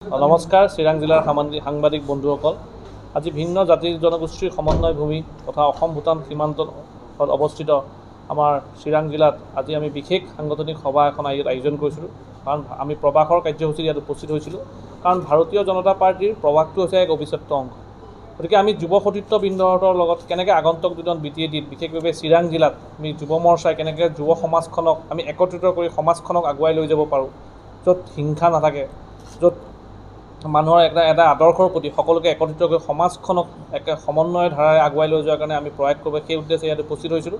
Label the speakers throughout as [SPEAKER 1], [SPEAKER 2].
[SPEAKER 1] নমস্কাৰ চিৰাং জিলাৰ সাংবাদিক বন্ধুসকল। আজি ভিন্ন জাতি জনগোষ্ঠীৰ সমন্বয় ভূমি তথা অসম ভূটান সীমান্তত অৱস্থিত আমাৰ চিৰাং জিলাত আজি আমি বিশেষ সাংগঠনিক সভা এখন আয়োজন কৰিছিলোঁ। কাৰণ আমি প্ৰৱাসৰ কাৰ্যসূচীত ইয়াত উপস্থিত হৈছিলোঁ। কাৰণ ভাৰতীয় জনতা পাৰ্টিৰ প্ৰৱাসটো হৈছে এক অবিচ্ছেদ্য অংশ। গতিকে আমি যুৱ সতীৰ্থবৃন্দৰ লগত কেনেকৈ আগন্তুক দিনত BTADত বিশেষভাৱে চিৰাং জিলাত আমি যুৱ মৰ্চাই কেনেকৈ যুৱ সমাজখনক আমি একত্ৰিত কৰি সমাজখনক আগুৱাই লৈ যাব পাৰোঁ, য'ত হিংসা নাথাকে, য'ত মানুহৰ এটা আদৰ্শৰ প্ৰতি সকলোকে একত্ৰিত কৰি সমাজখনক একে সমন্বয়ৰ ধাৰাৰে আগুৱাই লৈ যোৱাৰ কাৰণে আমি প্ৰয়াস কৰিব সেই উদ্দেশ্যে ইয়াত উপস্থিত হৈছিলোঁ।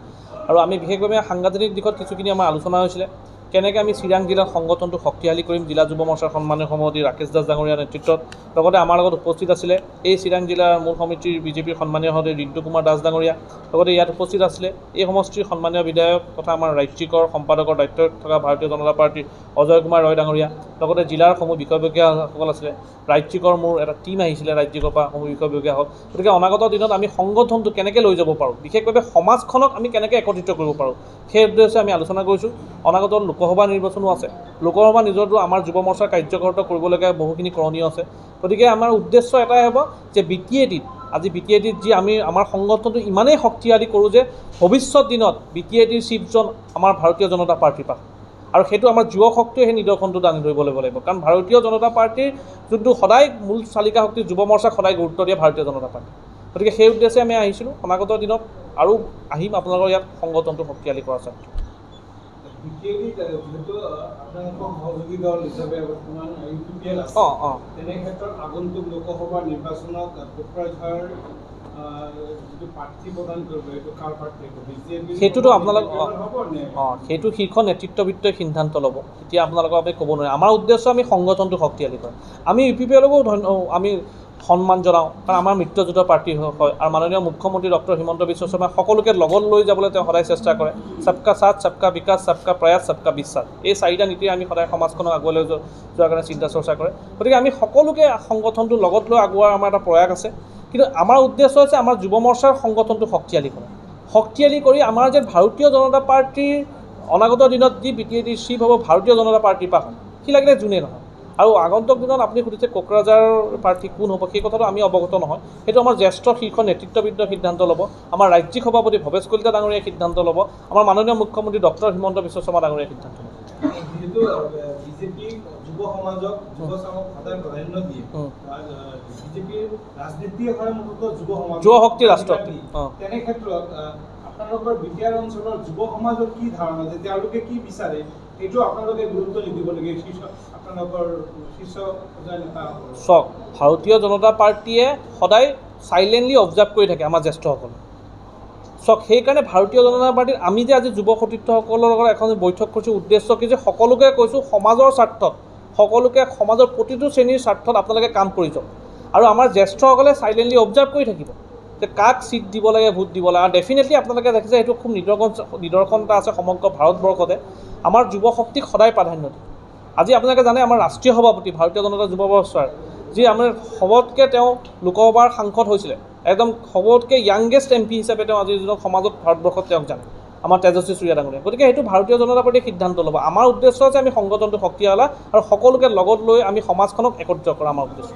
[SPEAKER 1] আৰু আমি বিশেষভাৱে সাংগঠনিক দিশত কিছুখিনি আমাৰ আলোচনা হৈছিলে, কেনেকৈ আমি চিৰাং জিলাৰ সংগঠনটো শক্তিশালী কৰিম। জিলা যুৱ মৰ্চাৰ সন্মানীয় সভাপতি ৰাকেশ দাস ডাঙৰীয়াৰ নেতৃত্বত লগতে আমাৰ লগত উপস্থিত আছিলে এই চিৰাং জিলাৰ মূল সমিতিৰ বিজেপিৰ সন্মানীয় সভাপতি ৰিণ্টু কুমাৰ দাস ডাঙৰীয়া, লগতে ইয়াত উপস্থিত আছিলে এই সমষ্টিৰ সন্মানীয় বিধায়ক তথা আমাৰ ৰাজ্যিকৰ সম্পাদকৰ দায়িত্বত থকা ভাৰতীয় জনতা পাৰ্টীৰ অজয় কুমাৰ ৰয় ডাঙৰীয়া, লগতে জিলাৰ সমূহ বিষয়ববীয়াসকল আছিলে। ৰাজ্যিকৰ মোৰ এটা টীম আহিছিলে ৰাজ্যিকৰ পৰা সমূহ বিষয়ববীয়াসকল। গতিকে অনাগত দিনত আমি সংগঠনটো কেনেকৈ লৈ যাব পাৰোঁ, বিশেষভাৱে সমাজখনক আমি কেনেকৈ একত্ৰিত কৰিব পাৰোঁ সেই উদ্দেশ্যে আমি আলোচনা কৰিছোঁ। অনাগত লোকসভা নিৰ্বাচনো আছে। লোকসভা নিজৰটো আমাৰ যুৱ মৰ্চাৰ কাৰ্যকৰ্তা কৰিবলগীয়া বহুখিনি কৰণীয় আছে। গতিকে আমাৰ উদ্দেশ্য এটাই হ'ব যে BTADত আজি BTADত যি আমি আমাৰ সংগঠনটো ইমানেই শক্তিশালী কৰোঁ যে ভৱিষ্যত দিনত BTADৰ চিফজন আমাৰ ভাৰতীয় জনতা পাৰ্টীৰ পৰা, আৰু সেইটো আমাৰ যুৱ শক্তিয়ে সেই নিদৰ্শনটো দাঙি ধৰিব লাগিব। কাৰণ ভাৰতীয় জনতা পাৰ্টীৰ যোনটো সদায় মূল চালিকা শক্তি যুৱ মৰ্চাক সদায় গুৰুত্ব দিয়ে ভাৰতীয় জনতা পাৰ্টী। গতিকে সেই উদ্দেশ্যে আমি আহিছিলোঁ। অনাগত দিনত আৰু আহিম আপোনালোকৰ ইয়াত সংগঠনটো শক্তিশালী কৰাৰ স্বাৰ্থত।
[SPEAKER 2] আগন্তুক লোকসভা নিৰ্বাচনত
[SPEAKER 1] সেইটোতো আপোনালোক সেইটো শীৰ্ষ নেতৃত্ববৃন্দই সিদ্ধান্ত ল'ব। এতিয়া আপোনালোকৰ বাবে ক'ব নোৱাৰে। আমাৰ উদ্দেশ্য আমি সংগঠনটো শক্তিশালী কৰা। আমি UPPLকো আমি সন্মান জনাওঁ, কাৰণ আমাৰ মিত্ৰজোঁটৰ প্ৰাৰ্থী হয়। আৰু মাননীয় মুখ্যমন্ত্ৰী ডক্টৰ হিমন্ত বিশ্ব শৰ্মাই সকলোকে লগত লৈ যাবলৈ তেওঁ সদায় চেষ্টা কৰে। সবকা সাথ, সবকা বিকাশ, সবকা প্ৰয়াস, সবকা বিশ্বাস, এই চাৰিটা নীতিৰে আমি সদায় সমাজখনক আগুৱাই লৈ যোৱাৰ কাৰণে চিন্তা চৰ্চা কৰে। গতিকে আমি সকলোকে সংগঠনটো লগত লৈ আগুৱাৰ আমাৰ এটা প্ৰয়াস আছে। কিন্তু আমাৰ উদ্দেশ্য হৈছে আমাৰ যুৱ মৰ্চাৰ সংগঠনটো শক্তিশালী কৰা। শক্তিশালী কৰি আমাৰ যে ভাৰতীয় জনতা পাৰ্টীৰ অনাগত দিনত যি BTADৰ চিফ হ'ব ভাৰতীয় জনতা পাৰ্টীৰ পৰা হয়, সি লাগিলে যোনেই নহয়। আৰু আগন্তুক দিনত আপুনি সুধিছে কোকৰাঝাৰ প্ৰাৰ্থী কোন হ'ব, সেই কথাটো আমি অৱগত নহয়। সেইটো আমাৰ জ্যেষ্ঠ শীৰ্ষ নেতৃত্ববৃন্দ সিদ্ধান্ত ল'ব। আমাৰ ৰাজ্যিক সভাপতি ভৱেশ কলিতা ডাঙৰীয়াই সিদ্ধান্ত ল'ব। আমাৰ মাননীয় মুখ্যমন্ত্ৰী ডক্টৰ হিমন্ত বিশ্ব শৰ্মা ডাঙৰীয়াই সিদ্ধান্ত ল'ব।
[SPEAKER 2] যিহেতু বিজেপি যুৱ সমাজক যুৱ চামক সদায় প্ৰাধান্য দিয়ে, বিজেপিৰ ৰাজনীতি হয় মূলতঃ
[SPEAKER 1] যুৱ শক্তি ৰাষ্ট্ৰ।
[SPEAKER 2] তেনে ক্ষেত্ৰত আপোনালোকৰ BTR অঞ্চলৰ যুৱ সমাজৰ কি ধাৰণা যে তেওঁলোকে কি বিচাৰে, এইটো আপোনালোকে গুৰুত্ব নিদিবলগীয়া আপোনালোকৰ শীৰ্ষ নেতা।
[SPEAKER 1] চাওক, ভাৰতীয় জনতা পাৰ্টীয়ে সদায় চাইলেণ্টলি অবজাৰ্ভ কৰি থাকে আমাৰ জ্যেষ্ঠসকলে। চাওক, সেইকাৰণে ভাৰতীয় জনতা পাৰ্টীত আমি যে আজি যুৱ সতীৰ্থসকলৰ লগত এখন বৈঠক কৰিছোঁ, উদ্দেশ্য কি যে সকলোকে কৈছোঁ সমাজৰ স্বাৰ্থত, সকলোকে সমাজৰ প্ৰতিটো শ্ৰেণীৰ স্বাৰ্থত আপোনালোকে কাম কৰি যাওক। আৰু আমাৰ জ্যেষ্ঠসকলে চাইলেণ্টলি অবজাৰ্ভ কৰি থাকিব যে কাক ছিট দিব লাগে, ভোট দিব লাগে। আৰু ডেফিনেটলি আপোনালোকে দেখিছে সেইটো খুব নিদৰ্শন এটা আছে সমগ্ৰ ভাৰতবৰ্ষতে। আমাৰ যুৱ শক্তিক সদায় প্ৰাধান্য দিয়ে। আজি আপোনালোকে জানে আমাৰ ৰাষ্ট্ৰীয় সভাপতি ভাৰতীয় জনতা যুৱ মৰ্চাৰ যি আমাৰ সবতকৈ তেওঁ লোকসভাৰ সাংসদ হৈছিলে, একদম সবতকৈ য়াংগেষ্ট MP হিচাপে তেওঁ আজিৰ দিনত সমাজত ভাৰতবৰ্ষত তেওঁক জানে, আমাৰ তেজস্বী চুৰীয়া ডাঙৰীয়া। গতিকে সেইটো ভাৰতীয় জনতা পাৰ্টীয়ে সিদ্ধান্ত ল'ব। আমাৰ উদ্দেশ্য হৈছে আমি সংগঠনটো শক্তিশালী আৰু সকলোকে লগত লৈ আমি সমাজখনক একত্ৰিত কৰা আমাৰ উদ্দেশ্য।